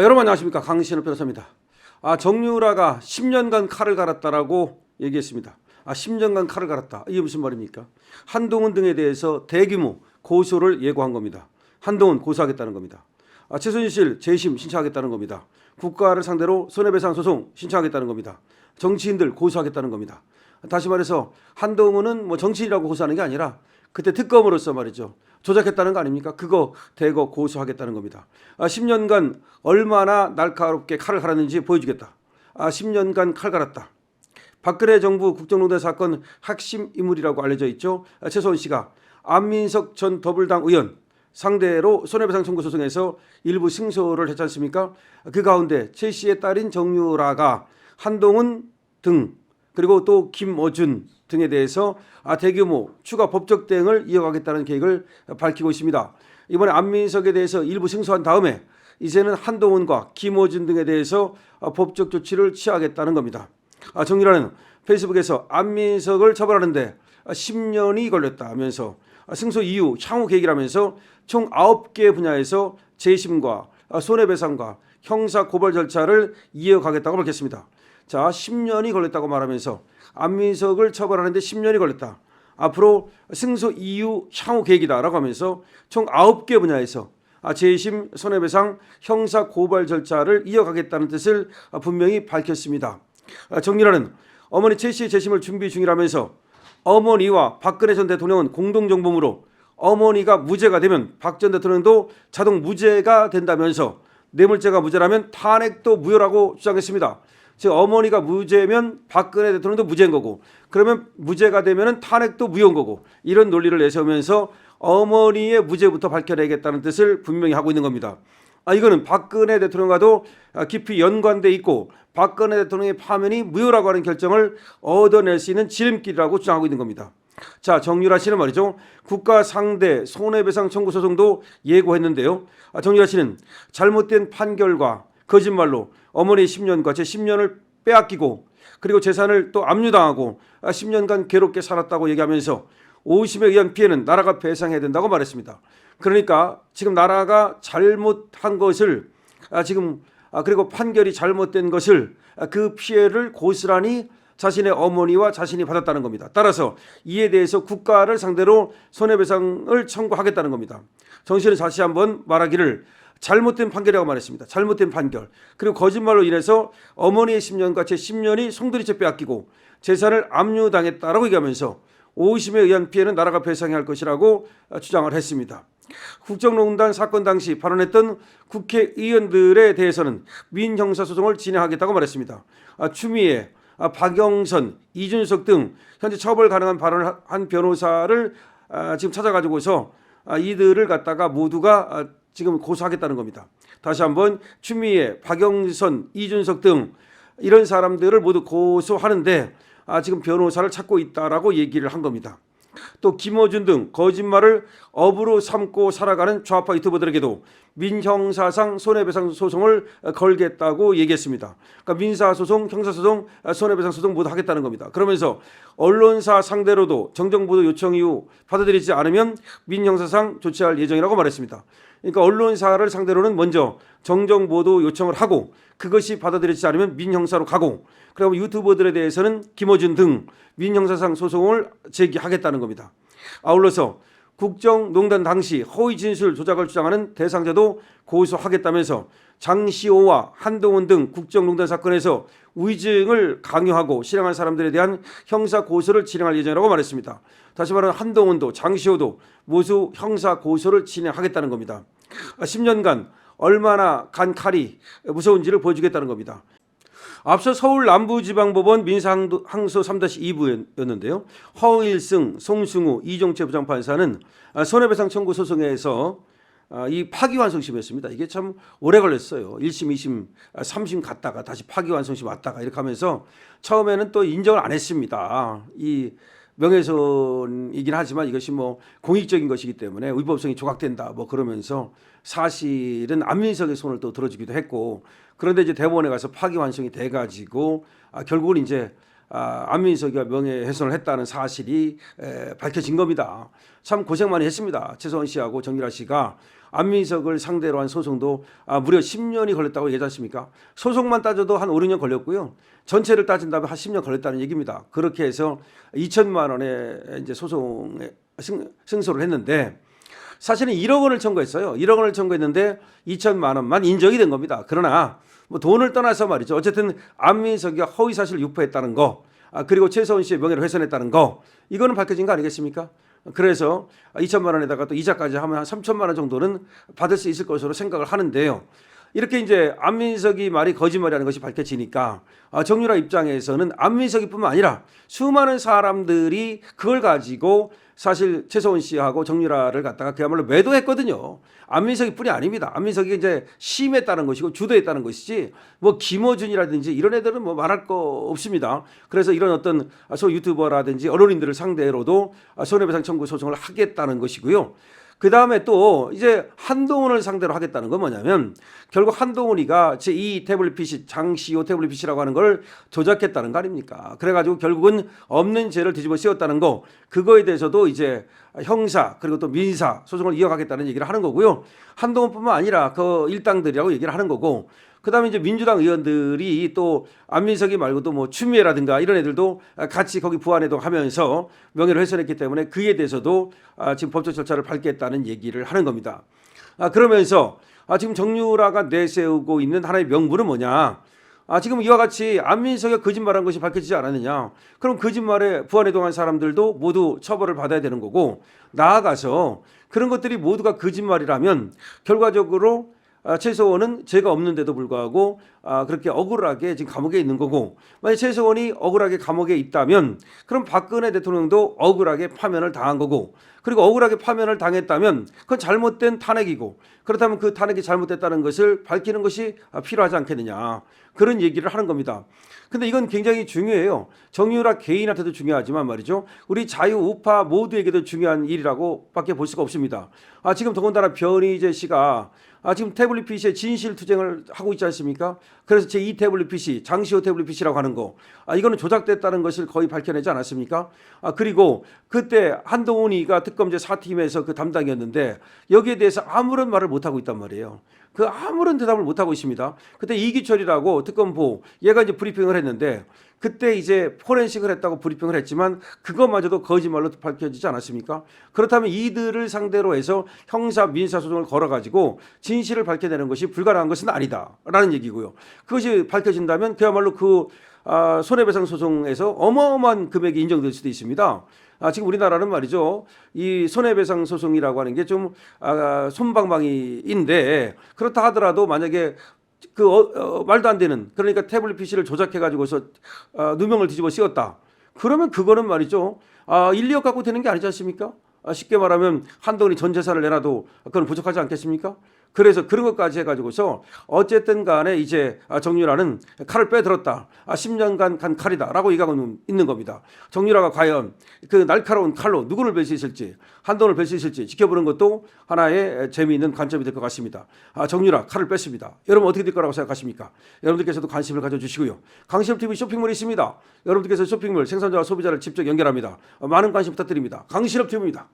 여러분 안녕하십니까, 강신업 변호사입니다. 정유라가 10년간 칼을 갈았다라고 얘기했습니다. 10년간 칼을 갈았다. 이게 무슨 말입니까? 한동훈 등에 대해서 대규모 고소를 예고한 겁니다. 한동훈 고소하겠다는 겁니다. 최순실 재심 신청하겠다는 겁니다. 국가를 상대로 손해배상 소송 신청하겠다는 겁니다. 정치인들 고소하겠다는 겁니다. 다시 말해서 한동훈은 뭐 정치인이라고 고소하는 게 아니라 그때 특검으로서 말이죠, 조작했다는 거 아닙니까? 그거 대거 고소하겠다는 겁니다. 10년간 얼마나 날카롭게 칼을 갈았는지 보여주겠다. 10년간 칼 갈았다. 박근혜 정부 국정농단 사건 핵심 인물이라고 알려져 있죠. 최소원 씨가 안민석 전 더불당 의원 상대로 손해배상 청구 소송에서 일부 승소를 했지 않습니까? 그 가운데 최 씨의 딸인 정유라가 한동훈 등 그리고 또 김어준 등에 대해서 대규모 추가 법적 대응을 이어가겠다는 계획을 밝히고 있습니다. 이번에 안민석에 대해서 일부 승소한 다음에 이제는 한동훈과 김어준 등에 대해서 법적 조치를 취하겠다는 겁니다. 정유라는 페이스북에서 안민석을 처벌하는데 10년이 걸렸다 하면서 승소 이후 향후 계획이라면서 총 9개 분야에서 재심과 손해배상과 형사 고발 절차를 이어가겠다고 밝혔습니다. 10년이 걸렸다고 말하면서 안민석을 처벌하는데 10년이 걸렸다. 앞으로 승소 이후 향후 계획이다라고 하면서 총 9개 분야에서 재심, 손해배상, 형사 고발 절차를 이어가겠다는 뜻을 분명히 밝혔습니다. 정유라는 어머니 최 씨의 재심을 준비 중이라면서 어머니와 박근혜 전 대통령은 공동정범으로 어머니가 무죄가 되면 박 전 대통령도 자동 무죄가 된다면서 뇌물죄가 무죄라면 탄핵도 무효라고 주장했습니다. 즉 어머니가 무죄면 박근혜 대통령도 무죄인 거고, 그러면 무죄가 되면 탄핵도 무효인 거고, 이런 논리를 내세우면서 어머니의 무죄부터 밝혀내겠다는 뜻을 분명히 하고 있는 겁니다. 이거는 박근혜 대통령과도 깊이 연관돼 있고 박근혜 대통령의 파면이 무효라고 하는 결정을 얻어낼 수 있는 지름길이라고 주장하고 있는 겁니다. 정유라 씨는 말이죠, 국가 상대 손해배상 청구 소송도 예고했는데요. 정유라 씨는 잘못된 판결과 거짓말로 어머니 10년과 제 10년을 빼앗기고 그리고 재산을 또 압류당하고 10년간 괴롭게 살았다고 얘기하면서 오심에 의한 피해는 나라가 배상해야 된다고 말했습니다. 그러니까 지금 나라가 잘못한 것을 그리고 판결이 잘못된 것을 그 피해를 고스란히 자신의 어머니와 자신이 받았다는 겁니다. 따라서 이에 대해서 국가를 상대로 손해배상을 청구하겠다는 겁니다. 정 씨는 다시 한번 말하기를 잘못된 판결이라고 말했습니다. 잘못된 판결. 그리고 거짓말로 인해서 어머니의 10년과 제 10년이 송두리째 빼앗기고 재산을 압류당했다라고 얘기하면서 오심에 의한 피해는 나라가 배상해야 할 것이라고 주장을 했습니다. 국정농단 사건 당시 발언했던 국회의원들에 대해서는 민형사소송을 진행하겠다고 말했습니다. 추미애, 박영선, 이준석 등 현재 처벌 가능한 발언을 한 변호사를 지금 찾아가지고서 이들을 갖다가 모두가 지금 고소하겠다는 겁니다. 다시 한번 추미애, 박영선, 이준석 등 이런 사람들을 모두 고소하는데 지금 변호사를 찾고 있다라고 얘기를 한 겁니다. 또 김어준 등 거짓말을 업으로 삼고 살아가는 좌파 유튜버들에게도 민형사상 손해배상 소송을 걸겠다고 얘기했습니다. 그러니까 민사소송, 형사소송, 손해배상 소송 모두 하겠다는 겁니다. 그러면서 언론사 상대로도 정정보도 요청 이후 받아들이지 않으면 민형사상 조치할 예정이라고 말했습니다. 그러니까 언론사를 상대로는 먼저 정정보도 요청을 하고 그것이 받아들이지 않으면 민형사로 가고, 그리고 유튜버들에 대해서는 김어준 등 민형사상 소송을 제기하겠다는 겁니다. 아울러서 국정농단 당시 허위 진술 조작을 주장하는 대상자도 고소하겠다면서 장시호와 한동훈 등 국정농단 사건에서 위증을 강요하고 실행한 사람들에 대한 형사 고소를 진행할 예정이라고 말했습니다. 다시 말하면 한동훈도 장시호도 모두 형사 고소를 진행하겠다는 겁니다. 10년간 얼마나 간 칼이 무서운지를 보여주겠다는 겁니다. 앞서 서울 남부지방법원 민사항소 3-2부였는데요. 허일승, 송승우, 이종채 부장판사는 손해배상 청구 소송에서 이 파기환송심이었습니다. 이게 참 오래 걸렸어요. 1심, 2심, 3심 갔다가 다시 파기환송심 왔다가 이렇게 하면서 처음에는 또 인정을 안 했습니다. 이 명예훼손이긴 하지만 이것이 뭐 공익적인 것이기 때문에 위법성이 조각된다 뭐 그러면서 사실은 안민석의 손을 또 들어주기도 했고, 그런데 이제 대법원에 가서 파기환송이 돼가지고 결국은 이제 안민석이가 명예훼손을 했다는 사실이 밝혀진 겁니다. 참 고생 많이 했습니다. 최소원 씨하고 정유라 씨가 안민석을 상대로 한 소송도 무려 10년이 걸렸다고 얘기하지 않습니까? 소송만 따져도 한 5, 6년 걸렸고요. 전체를 따진다면 한 10년 걸렸다는 얘기입니다. 그렇게 해서 2천만 원의 이제 소송에 승소를 했는데 사실은 1억 원을 청구했어요. 1억 원을 청구했는데 2천만 원만 인정이 된 겁니다. 그러나 뭐 돈을 떠나서 말이죠. 어쨌든 안민석이가 허위사실 유포했다는 거, 그리고 최소원 씨의 명예를 훼손했다는 거, 이거는 밝혀진 거 아니겠습니까? 그래서 2천만 원에다가 또 이자까지 하면 한 3천만 원 정도는 받을 수 있을 것으로 생각을 하는데요. 이렇게 이제 안민석이 말이 거짓말이라는 것이 밝혀지니까 정유라 입장에서는 안민석이뿐만 아니라 수많은 사람들이 그걸 가지고 사실 최소원 씨하고 정유라를 갖다가 그야말로 매도했거든요. 안민석이뿐이 아닙니다. 안민석이 이제 심했다는 것이고 주도했다는 것이지 뭐 김어준이라든지 이런 애들은 뭐 말할 거 없습니다. 그래서 이런 어떤 소 유튜버라든지 언론인들을 상대로도 손해배상 청구 소송을 하겠다는 것이고요. 그 다음에 또 이제 한동훈을 상대로 하겠다는 건 뭐냐면 결국 한동훈이가 제2 태블릿 PC 장시호 태블릿 PC라고 하는 걸 조작했다는 거 아닙니까? 그래가지고 결국은 없는 죄를 뒤집어 씌웠다는 거, 그거에 대해서도 이제 형사 그리고 또 민사 소송을 이어가겠다는 얘기를 하는 거고요. 한동훈뿐만 아니라 그 일당들이라고 얘기를 하는 거고, 그다음에 이제 민주당 의원들이 또 안민석이 말고도 뭐 추미애라든가 이런 애들도 같이 거기 부안해동하면서 명예를 훼손했기 때문에 그에 대해서도 지금 법적 절차를 밟겠다는 얘기를 하는 겁니다. 그러면서 지금 정유라가 내세우고 있는 하나의 명분은 뭐냐? 지금 이와 같이 안민석이 거짓말한 것이 밝혀지지 않았느냐? 그럼 거짓말에 부안해동한 사람들도 모두 처벌을 받아야 되는 거고, 나아가서 그런 것들이 모두가 거짓말이라면 결과적으로 최소원은 죄가 없는데도 불구하고 그렇게 억울하게 지금 감옥에 있는 거고, 만약 최소원이 억울하게 감옥에 있다면 그럼 박근혜 대통령도 억울하게 파면을 당한 거고, 그리고 억울하게 파면을 당했다면 그건 잘못된 탄핵이고, 그렇다면 그 탄핵이 잘못됐다는 것을 밝히는 것이 필요하지 않겠느냐, 그런 얘기를 하는 겁니다. 근데 이건 굉장히 중요해요. 정유라 개인한테도 중요하지만 말이죠, 우리 자유우파 모두에게도 중요한 일이라고 밖에 볼 수가 없습니다. 지금 더군다나 변희재 씨가 지금 태블릿 PC의 진실 투쟁을 하고 있지 않습니까? 그래서 제2 태블릿 PC, 장시호 태블릿 PC라고 하는 거, 이거는 조작됐다는 것을 거의 밝혀내지 않았습니까? 그리고 그때 한동훈이가 특검제 4팀에서 그 담당이었는데 여기에 대해서 아무런 말을 못하고 있단 말이에요. 그 아무런 대답을 못하고 있습니다. 그때 이기철이라고 특검보, 얘가 이제 브리핑을 했는데 그때 이제 포렌식을 했다고 브리핑을 했지만 그것마저도 거짓말로 밝혀지지 않았습니까? 그렇다면 이들을 상대로 해서 형사 민사 소송을 걸어가지고 진실을 밝혀내는 것이 불가능한 것은 아니다라는 얘기고요. 그것이 밝혀진다면 그야말로 그 손해배상 소송에서 어마어마한 금액이 인정될 수도 있습니다. 지금 우리나라는 말이죠, 이 손해배상 소송이라고 하는 게 좀 솜방망이인데, 그렇다 하더라도 만약에 말도 안 되는, 그러니까 태블릿 PC를 조작해 가지고서 누명을 뒤집어 씌웠다, 그러면 그거는 말이죠 1, 2억 갖고 되는 게 아니지 않습니까? 쉽게 말하면 한동훈이 전 재산을 내놔도 그건 부족하지 않겠습니까? 그래서 그런 것까지 해가지고서 어쨌든 간에 이제 정유라는 칼을 빼들었다, 10년간 간 칼이다라고 얘기하고 있는 겁니다. 정유라가 과연 그 날카로운 칼로 누구를 뵐 수 있을지, 한동훈을 뵐 수 있을지 지켜보는 것도 하나의 재미있는 관점이 될 것 같습니다. 정유라 칼을 뺐습니다. 여러분 어떻게 될 거라고 생각하십니까? 여러분들께서도 관심을 가져주시고요. 강신업TV 쇼핑몰이 있습니다. 여러분들께서 쇼핑몰 생산자와 소비자를 직접 연결합니다. 많은 관심 부탁드립니다. 강신업TV입니다.